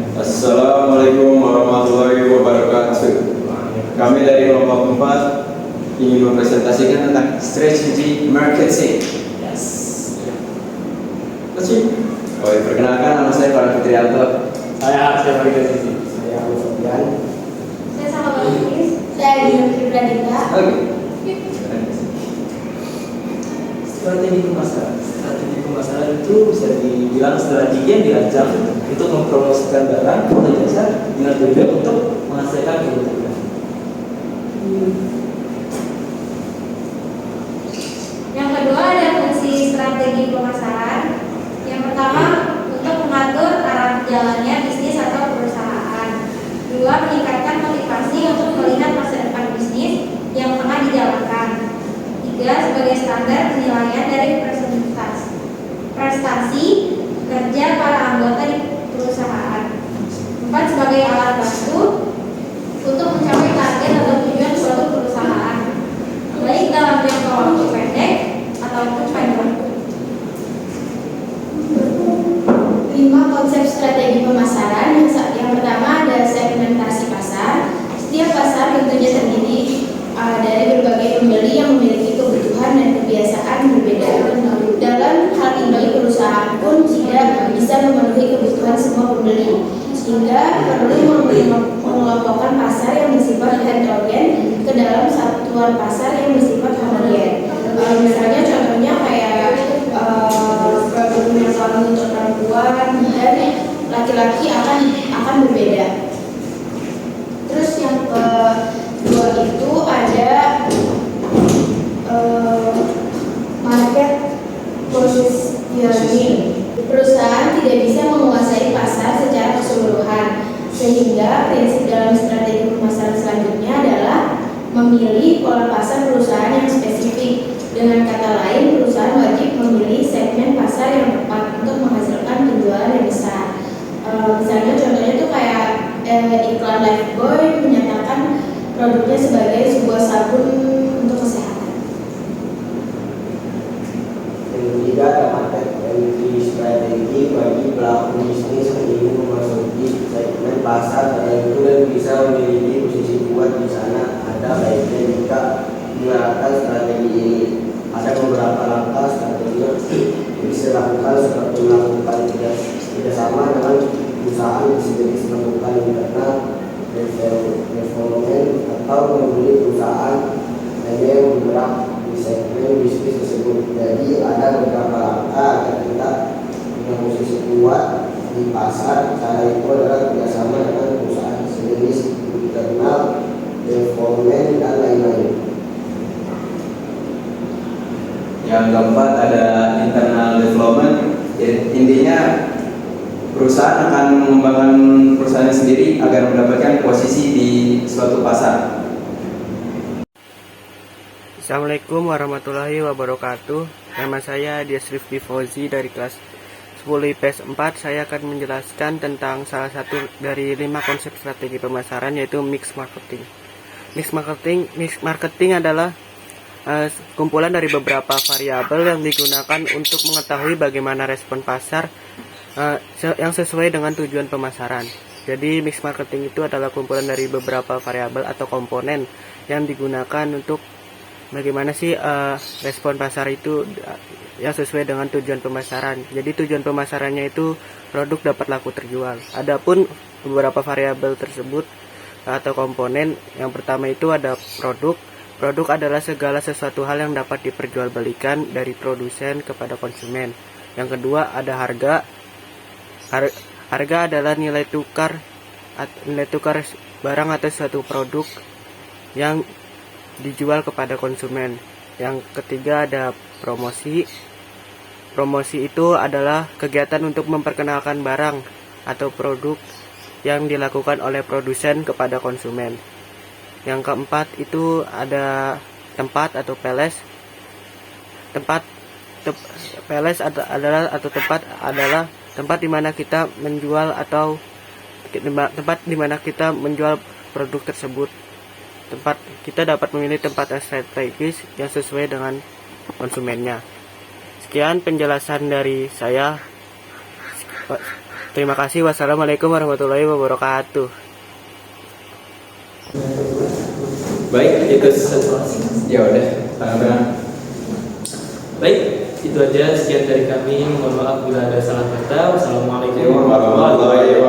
Assalamualaikum warahmatullahi wabarakatuh. Kami dari kelompok 4 ingin mempresentasikan tentang strategi marketing. Yes. Perkenalkan, nama saya Pak Fitrianto. Saya Farida. Saya Abu Sofyan. Saya sama Bagus. Saya Dimitri Pradita. Oke. Strategi pemasaran itu bisa dibilang strategi yang dirancang untuk mempromosikan barang atau jasa dengan tujuan untuk menghasilkan keuntungan. Yang kedua ada fungsi strategi pemasaran. Yang pertama untuk mengatur arah jalannya bisnis atau perusahaan. Dua, meningkatkan motivasi untuk melihat masa depan bisnis yang tengah dijalankan. Tiga, sebagai standar penilaian dari prestasi kerja para anggota di perusahaan. Empat, sebagai alat bantu untuk mencapai target atau tujuan suatu perusahaan, baik dalam jangka waktu pendek ataupun panjang waktu. 5 konsep strategi pemasaran. Yang pertama ada segmentasi pasar. Setiap pasar tentunya terdiri dari berbagai pembeli yang memiliki kebutuhan dan kebiasaan berbeda. Dalam hal ini perusahaan pun tidak bisa memenuhi kebutuhan semua pembeli, sehingga perlu mengelompokkan pasar yang bersifat heterogen ke dalam satuan pasar yang bersifat homogen. Misalnya contohnya kayak produk uniform untuk perempuan dan laki-laki akan berbeda. Terus yang kedua itu ada market positioning. Perusahaan tidak bisa menguasai pasar secara keseluruhan, sehingga prinsip dalam strategi pemasaran selanjutnya adalah memilih pola pasar perusahaan yang spesifik. Dengan kata lain, perusahaan wajib memilih segmen pasar yang tepat untuk menghasilkan penjualan yang besar. Misalnya contohnya itu kayak iklan Lifebuoy menyatakan produknya sebagai sebuah sabun untuk kesehatan. Yang ketiga ada market entry strategi bagi pelaku bisnis yang ingin memasuki segmen pasar tertentu dan bisa memiliki posisi kuat di sana. Ada baiknya jika menerapkan strategi ini. Ada beberapa langkah strategi yang bisa dilakukan, seperti melakukan kerjasama dengan perusahaan bisnis, melakukan internal development atau membeli perusahaan yang bergerak di segmen bisnis tersebut. Jadi ada beberapa langkah agar kita punya posisi kuat di pasar. Cara itu adalah kerjasama dengan perusahaan sejenis, internal development dan lain-lain. Yang keempat ada internal development. Jadi, intinya perusahaan akan mengembangkan perusahaannya sendiri agar mendapatkan posisi di suatu pasar. Assalamualaikum warahmatullahi wabarakatuh. Nama saya Dias Rifki Fauzi dari kelas 10 IPS 4. Saya akan menjelaskan tentang salah satu dari 5 konsep strategi pemasaran, yaitu mix marketing. Mix marketing adalah kumpulan dari beberapa variabel yang digunakan untuk mengetahui bagaimana respon pasar yang sesuai dengan tujuan pemasaran. Jadi mix marketing itu adalah kumpulan dari beberapa variabel atau komponen yang digunakan untuk bagaimana sih respon pasar itu yang sesuai dengan tujuan pemasaran. Jadi tujuan pemasarannya itu produk dapat laku terjual. Adapun beberapa variabel tersebut atau komponen, yang pertama itu ada produk. Produk adalah segala sesuatu hal yang dapat diperjualbelikan dari produsen kepada konsumen. Yang kedua ada harga. Harga adalah nilai tukar barang atau suatu produk yang dijual kepada konsumen. Yang ketiga ada promosi. Promosi itu adalah kegiatan untuk memperkenalkan barang atau produk yang dilakukan oleh produsen kepada konsumen. Yang keempat itu ada tempat atau peles. Tempat tempat di mana kita menjual atau tempat di mana kita menjual produk tersebut. Tempat kita dapat memilih tempat yang strategis yang sesuai dengan konsumennya. Sekian penjelasan dari saya. Terima kasih. Wassalamualaikum warahmatullahi wabarakatuh. Baik, itu Ya udah, tangan-tangan. baik, itu aja sekian dari kami. Mohon maaf bila ada salah kata. Wassalamualaikum warahmatullahi wabarakatuh.